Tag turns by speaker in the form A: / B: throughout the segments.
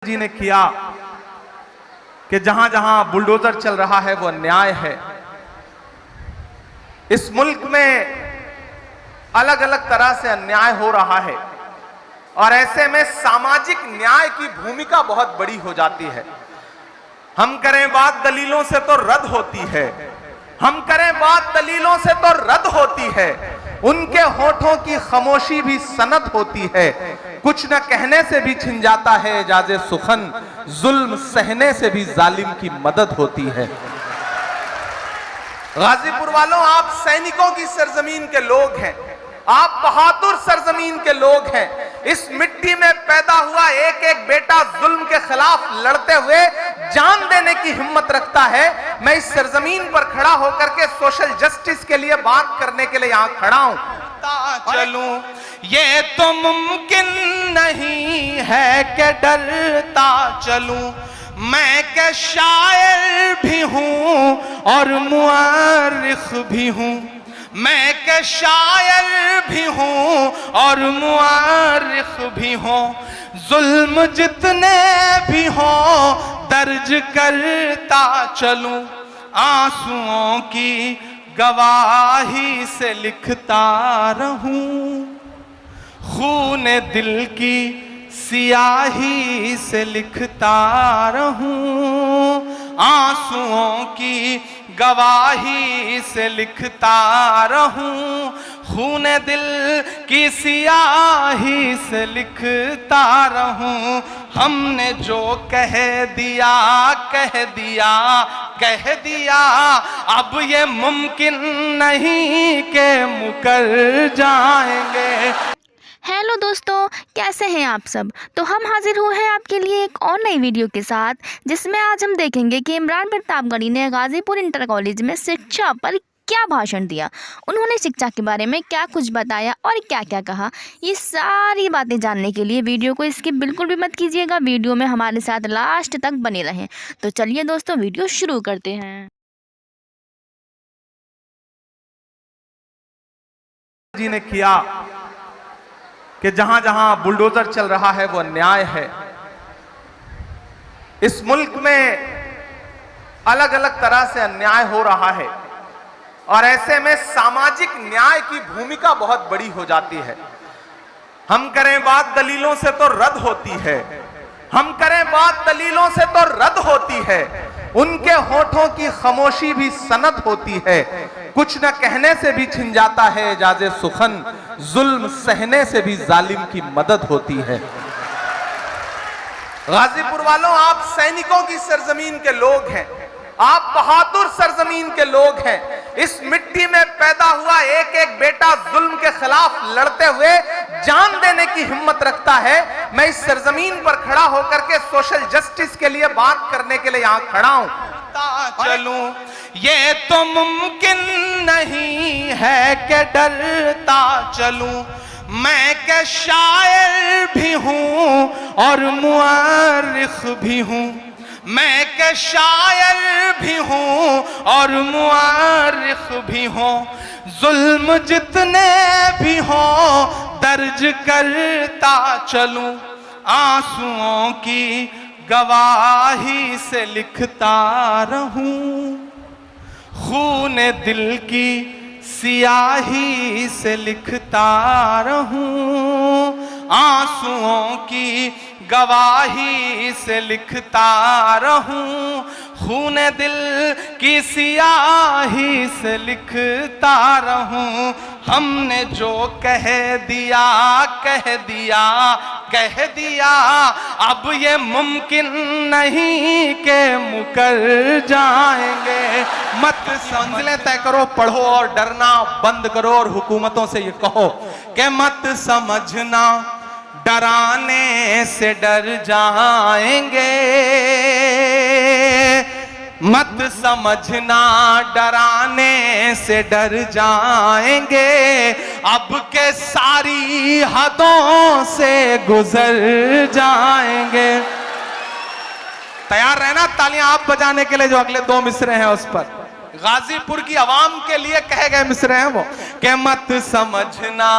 A: जी ने किया कि जहां जहां बुलडोजर चल रहा है वो अन्याय है। इस मुल्क में अलग अलग तरह से अन्याय हो रहा है और ऐसे में सामाजिक न्याय की भूमिका बहुत बड़ी हो जाती है। हम करें बात दलीलों से तो रद्द होती है, हम करें बात दलीलों से तो रद्द होती है, उनके होठों की खामोशी भी सनद होती है। कुछ न कहने से भी छिन जाता है एजाज़े सुखन, जुल्म सहने से भी जालिम की मदद होती है। गाजीपुर वालों, आप सैनिकों की सरजमीन के लोग हैं, आप बहादुर सरजमीन के लोग हैं। इस मिट्टी में पैदा हुआ एक एक बेटा जुल्म के खिलाफ लड़ते हुए जान देने की हिम्मत रखता है। मैं इस सरजमीन पर खड़ा होकर के सोशल जस्टिस के लिए बात करने के लिए यहां खड़ा हूं।
B: चलूं ये तो मुमकिन नहीं है कि डरता चलूं, मैं क्या शायर भी हूं और मुअर्रिख भी हूं, मैं क्या शायर भी हूं और मुअर्रिख भी हूं। जुल्म जितने भी हों दर्ज करता चलूं, आंसुओं की गवाही से लिखता रहूं, खून दिल की सियाही से लिखता रहूं, आंसुओं की गवाही से लिखता रहूं, खून दिल की सियाही से लिखता रहूं। हमने जो कह दिया कह दिया कह दिया, अब ये मुमकिन नहीं कि मुकर जाएंगे।
C: हेलो दोस्तों, कैसे हैं आप सब। तो हम हाजिर हुए हैं आपके लिए एक और नई वीडियो के साथ, जिसमें आज हम देखेंगे कि इमरान प्रतापगढ़ी ने गाजीपुर इंटर कॉलेज में शिक्षा पर क्या भाषण दिया, उन्होंने शिक्षा के बारे में क्या कुछ बताया और क्या क्या कहा। ये सारी बातें जानने के लिए वीडियो को स्किप बिल्कुल भी मत कीजिएगा, वीडियो में हमारे साथ लास्ट तक बने रहें। तो चलिए दोस्तों, वीडियो शुरू करते हैं।
A: जी ने किया कि जहां जहां बुलडोजर चल रहा है वो अन्याय है। इस मुल्क में अलग अलग तरह से अन्याय हो रहा है और ऐसे में सामाजिक न्याय की भूमिका बहुत बड़ी हो जाती है। हम करें बात दलीलों से तो रद्द होती है, हम करें बात दलीलों से तो रद्द होती है, उनके होठों की खामोशी भी सनद होती है। कुछ न कहने से भी छिन जाता है एजाज़े सुखन, जुल्म सहने से भी जालिम की मदद होती है। गाजीपुर वालों, आप सैनिकों की सरजमीन के लोग हैं, आप बहादुर सरजमीन के लोग हैं। इस मिट्टी में पैदा हुआ एक एक बेटा जुल्म के खिलाफ लड़ते हुए जान देने की हिम्मत रखता है। मैं इस सरजमीन पर खड़ा होकर के सोशल जस्टिस के लिए बात करने के लिए यहां खड़ा हूं।
B: चलूं ये तो मुमकिन नहीं है कि डरता चलूं, मैं क्या शायर भी हूं और मुअर्रिख भी हूं, मैं क्या शायर भी हूं और मुअर्रिख भी हूं। जुल्म जितने भी हों दर्ज करता चलूं, आंसुओं की गवाही से लिखता रहूं, खून दिल की सियाही से लिखता रहूं, आंसुओं की गवाही से लिखता रहूं, खून दिल की सियाही से लिखता रहूं। हमने जो कह दिया कह दिया कह दिया, अब ये मुमकिन नहीं कि मुकर जाएंगे। मत मंजिलें तय करो, पढ़ो और डरना बंद करो और हुकूमतों से ये कहो कि मत समझना डराने से डर जाएंगे, मत समझना डराने से डर जाएंगे, अब के सारी हदों से गुजर जाएंगे। तैयार रहना तालियां आप बजाने के लिए, जो अगले दो मिसरे हैं उस पर गाजीपुर की आवाम के लिए कहे गए मिसरे हैं वो, कि मत समझना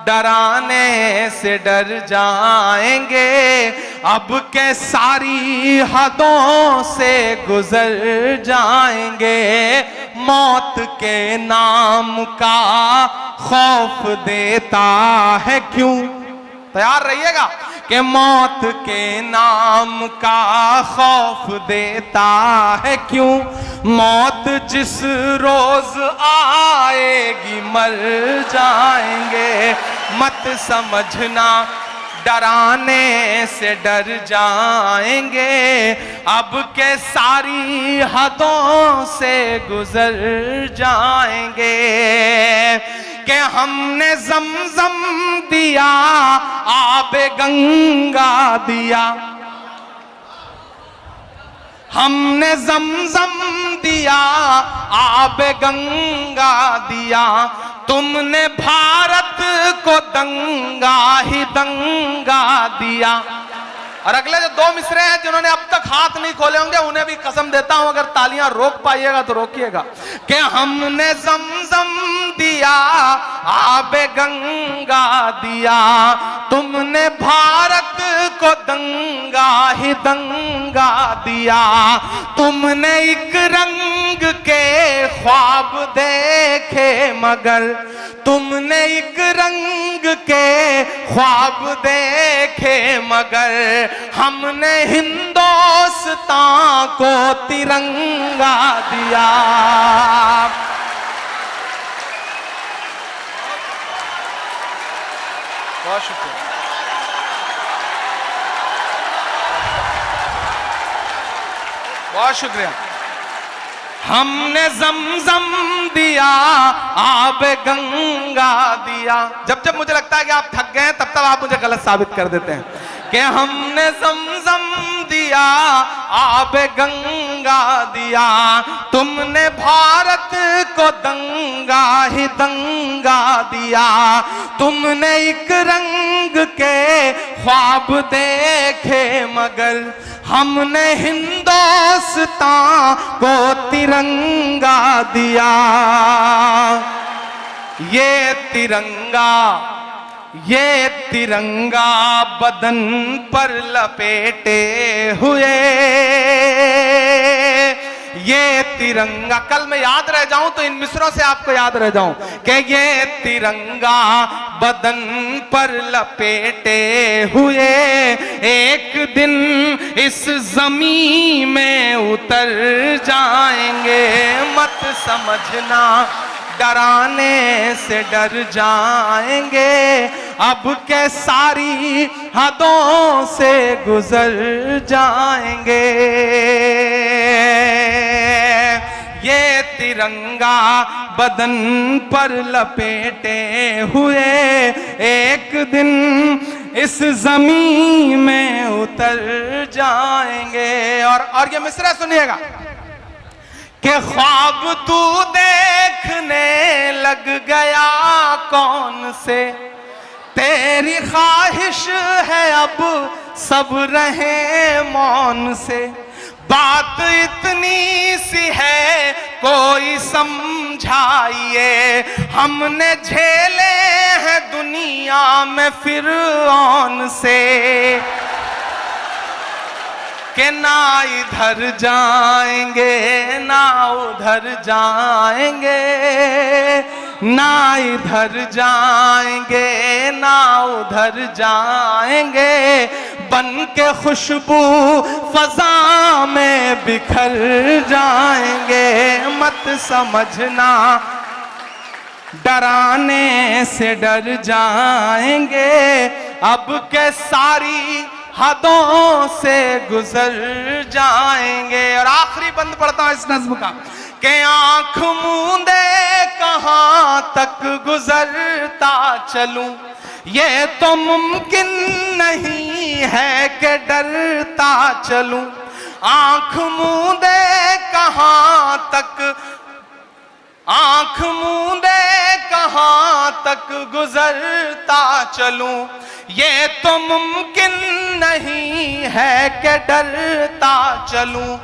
B: डराने से डर जाएंगे, अब के सारी हदों से गुजर जाएंगे। मौत के नाम का खौफ देता है क्यों, तैयार रहिएगा, कि मौत के नाम का खौफ देता है क्यों। मौत जिस रोज आएगी मर जाएंगे, मत समझना डराने से डर जाएंगे, अब के सारी हदों से गुजर जाएंगे। कि हमने ज़मज़म दिया, आबे गंगा दिया, हमने ज़मज़म दिया, आबे गंगा दिया, तुमने भारत को दंगा ही दंगा दिया। और अगले जो दो मिसरे हैं जिन्होंने अब तक हाथ नहीं खोले होंगे, उन्हें भी कसम देता हूं, अगर तालियां रोक पाइएगा तो रोकिएगा। कि हमने ज़मज़म दिया, आबे गंगा दिया, तुमने भारत को दंगा ही दंगा दिया। तुमने एक रंग के ख्वाब देखे मगर, तुमने एक रंग के ख्वाब देखे मगर, हमने हिंदुस्तान को तिरंगा दिया। बहुत शुक्रिया, बहुत शुक्रिया। हमने ज़मज़म दिया, आब गंगा दिया। जब जब मुझे लगता है कि आप थक गए हैं, तब तब आप मुझे गलत साबित कर देते हैं। कि हमने ज़मज़म दिया, आब गंगा दिया, तुमने भारत को दंगा ही दंगा दिया। तुमने एक रंग के ख्वाब देखे मगर, हमने हिंदुस्तान को तिरंगा दिया। ये तिरंगा बदन पर लपेटे हुए, ये तिरंगा, कल मैं याद रह जाऊं तो इन मिसरों से आपको याद रह जाऊं कि ये तिरंगा बदन पर लपेटे हुए, एक दिन इस जमीन में उतर जाएंगे। मत समझना डराने से डर जाएंगे, अब के सारी हदों से गुजर जाएंगे। ये तिरंगा बदन पर लपेटे हुए, एक दिन इस जमीन में उतर जाएंगे। और ये मिसरा सुनिएगा कि ख्वाब तू देखने लग गया कौन से, तेरी ख्वाहिश है अब सब रहे मौन से। बात इतनी सी है कोई समझाइए, हमने झेले हैं दुनिया में फिरौन से। कि ना इधर जाएंगे ना उधर जाएंगे, ना इधर जाएंगे ना उधर जाएंगे, बन के खुशबू फजा में बिखर जाएंगे। मत समझना डराने से डर जाएंगे, अब के सारी हदों से गुजर जाएंगे। और आखिरी बंद पढ़ता हूं इस नज्म का कि आंख मूंदे कहां तक गुजरता चलूं, ये तो मुमकिन नहीं है कि डरता चलूं। आंख मूंदे कहां तक, आंख मूंदे कहां तक गुजरता चलूं, ये तो मुमकिन नहीं है कि डरता चलूं।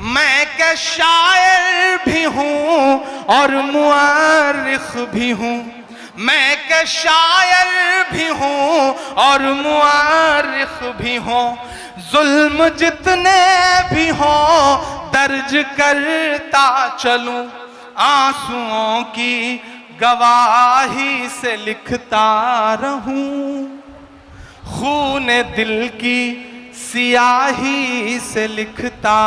B: मैं के शायर भी हूं और मुअर्रिख भी हूं, मैं के शायर भी हूँ और मुआरिख भी हूँ, जुल्म जितने भी हों दर्ज करता चलूं, आंसुओं की गवाही से लिखता रहूं, खून दिल की सियाही से लिखता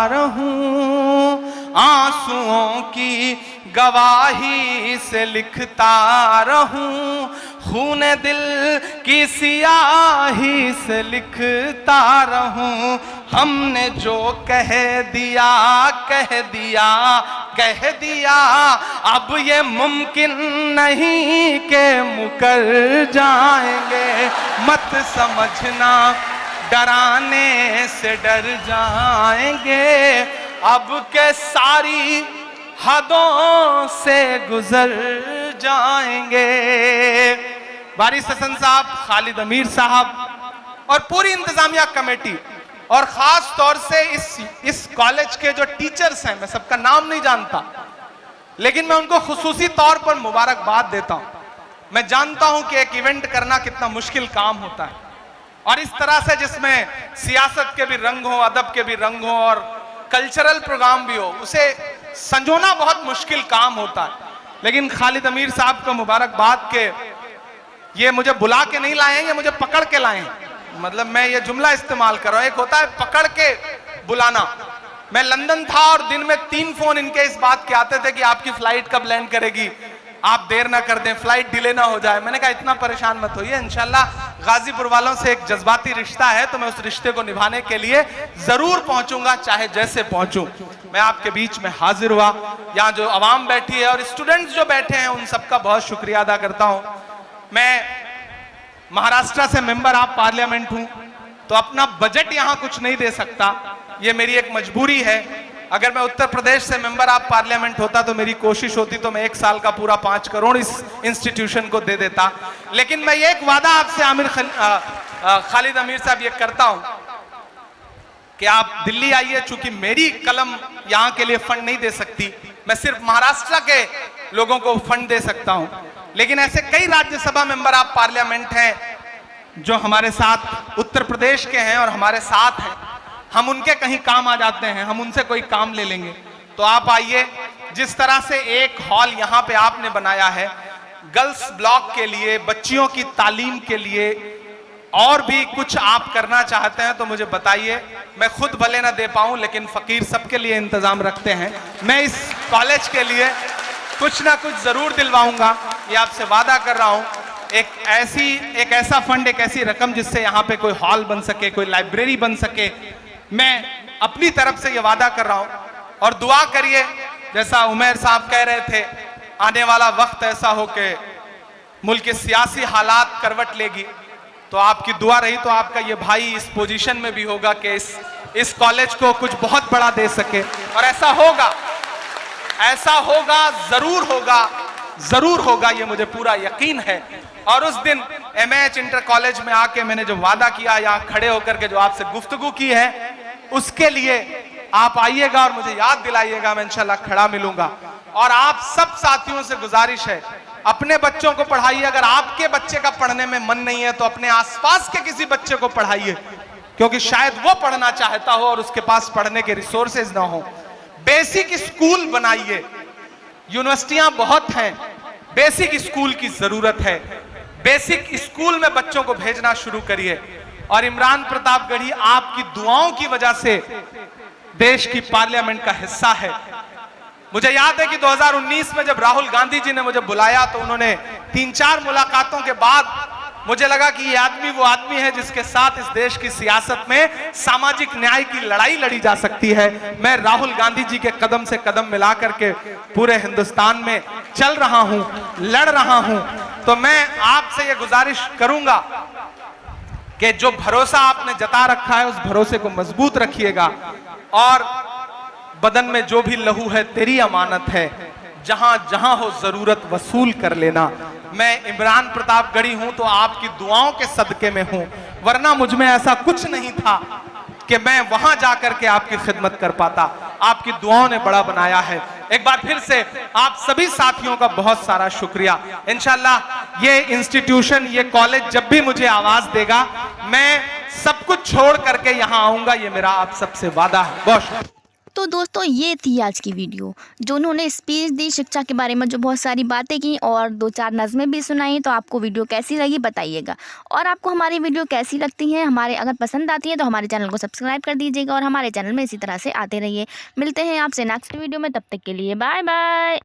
B: रहूं, आंसुओं की गवाही से लिखता रहूं, खून दिल की सियाही से लिखता रहूं। हमने जो कह दिया कह दिया कह दिया, अब ये मुमकिन नहीं कि मुकर जाएंगे, मत समझना डराने से डर जाएंगे, अब के सारी हदों से गुजर जाएंगे। वारिस हसन साहब, खालिद अमीर साहब और पूरी इंतजामिया कमेटी और खास तौर से इस कॉलेज के जो टीचर्स हैं, मैं सबका नाम नहीं जानता, लेकिन मैं उनको खुसूसी तौर पर मुबारकबाद देता हूं। मैं जानता हूं कि एक इवेंट करना कितना मुश्किल काम होता है और इस तरह से जिसमें सियासत के भी रंग हो, अदब के भी रंग हो और कल्चरल प्रोग्राम भी हो, उसे संजोना बहुत मुश्किल काम होता है। लेकिन खालिद अमीर साहब को मुबारकबाद के ये मुझे बुला के नहीं लाए हैं, ये मुझे पकड़ के लाए हैं। मतलब मैं ये जुमला इस्तेमाल कर रहा हूं, एक होता है पकड़ के बुलाना। मैं लंदन था और दिन में 3 फोन इनके इस बात के आते थे कि आपकी फ्लाइट कब लैंड करेगी, आप देर ना कर दें, फ्लाइट डिले ना हो जाए। मैंने कहा इतना परेशान मत होइए, इंशाल्लाह गाजीपुर वालों से एक जज्बाती रिश्ता है तो मैं उस रिश्ते को निभाने के लिए जरूर पहुंचूंगा, चाहे जैसे पहुंचूं। मैं आपके बीच में हाजिर हुआ, यहाँ जो आवाम बैठी है और स्टूडेंट्स जो बैठे हैं उन सबका बहुत शुक्रिया अदा करता हूं। मैं महाराष्ट्र से मेंबर ऑफ पार्लियामेंट हूं तो अपना बजट यहां कुछ नहीं दे सकता, ये मेरी एक मजबूरी है। अगर मैं उत्तर प्रदेश से मेंबर ऑफ पार्लियामेंट होता तो मेरी कोशिश होती तो मैं 1 साल का पूरा 5 करोड़ इस इंस्टीट्यूशन को दे देता। लेकिन मैं ये एक वादा आपसे खालिद अमीर साहब ये करता हूं कि आप दिल्ली आइए, चूंकि मेरी कलम यहां के लिए फंड नहीं दे सकती, मैं सिर्फ महाराष्ट्र के लोगों को फंड दे सकता हूं। लेकिन ऐसे कई राज्यसभा मेंबर ऑफ पार्लियामेंट हैं जो हमारे साथ उत्तर प्रदेश के हैं और हमारे साथ हैं, हम उनके कहीं काम आ जाते हैं, हम उनसे कोई काम ले लेंगे। तो आप आइए, जिस तरह से एक हॉल यहाँ पे आपने बनाया है गर्ल्स ब्लॉक के लिए, बच्चियों की तालीम के लिए, और भी कुछ आप करना चाहते हैं तो मुझे बताइए। मैं खुद भले ना दे पाऊं लेकिन फकीर सबके लिए इंतजाम रखते हैं। मैं इस कॉलेज के लिए कुछ ना कुछ जरूर दिलवाऊंगा, ये आपसे वादा कर रहा हूं। एक ऐसा फंड, एक ऐसी रकम जिससे यहाँ पे कोई हॉल बन सके, कोई लाइब्रेरी बन सके, मैं अपनी तरफ से ये वादा कर रहा हूं। और दुआ करिए, जैसा उमर साहब कह रहे थे, आने वाला वक्त ऐसा हो कि मुल्क के सियासी हालात करवट लेगी, तो आपकी दुआ रही तो आपका ये भाई इस पोजीशन में भी होगा कि इस कॉलेज को कुछ बहुत बड़ा दे सके। और ऐसा होगा, जरूर होगा, ये मुझे पूरा यकीन है। और उस दिन MH इंटर कॉलेज में आके मैंने जो वादा किया, यहाँ खड़े होकर के जो आपसे गुफ्तगू की है, उसके लिए आप आइएगा और मुझे याद दिलाइएगा, मैं इंशाल्लाह खड़ा मिलूंगा। और आप सब साथियों से गुजारिश है, अपने बच्चों को पढ़ाइए। अगर आपके बच्चे का पढ़ने में मन नहीं है तो अपने आसपास के किसी बच्चे को पढ़ाइए, क्योंकि शायद वो पढ़ना चाहता हो और उसके पास पढ़ने के रिसोर्सेज ना हो। बेसिक स्कूल बनाइए, यूनिवर्सिटियां बहुत हैं, बेसिक स्कूल की जरूरत है। बेसिक स्कूल में बच्चों को भेजना शुरू करिए। और इमरान प्रतापगढ़ी आपकी दुआओं की वजह से देश की पार्लियामेंट का हिस्सा है। मुझे याद है कि 2019 में जब राहुल गांधी जी ने मुझे बुलाया तो उन्होंने 3-4 मुलाकातों के बाद मुझे लगा कि ये आदमी वो आदमी है जिसके साथ इस देश की सियासत में सामाजिक न्याय की लड़ाई लड़ी जा सकती है। मैं राहुल गांधी जी के कदम से कदम मिला करके पूरे हिंदुस्तान में चल रहा हूं, लड़ रहा हूं। तो मैं आपसे ये गुजारिश करूंगा कि जो भरोसा आपने जता रखा है उस भरोसे को मजबूत रखिएगा। और बदन में जो भी लहू है तेरी अमानत है, जहां जहां हो जरूरत वसूल कर लेना। मैं इमरान प्रतापगढ़ी हूं तो आपकी दुआओं के सदके में हूं, वरना मुझ में ऐसा कुछ नहीं था कि मैं वहां जाकर के आपकी खिदमत कर पाता। आपकी दुआओं ने बड़ा बनाया है। एक बार फिर से आप सभी साथियों का बहुत सारा शुक्रिया। इंशाल्लाह ये इंस्टीट्यूशन, ये कॉलेज जब भी मुझे आवाज देगा, मैं सब कुछ छोड़ करके यहाँ आऊंगा, ये मेरा आप सबसे वादा है। बहुत शुक्रिया।
C: तो दोस्तों ये थी आज की वीडियो, जो उन्होंने स्पीच दी शिक्षा के बारे में, जो बहुत सारी बातें की और 2-4 नज़में भी सुनाई। तो आपको वीडियो कैसी लगी बताइएगा, और आपको हमारी वीडियो कैसी लगती है, हमारे अगर पसंद आती है तो हमारे चैनल को सब्सक्राइब कर दीजिएगा और हमारे चैनल में इसी तरह से आते रहिए। मिलते हैं आपसे नेक्स्ट वीडियो में, तब तक के लिए बाय बाय।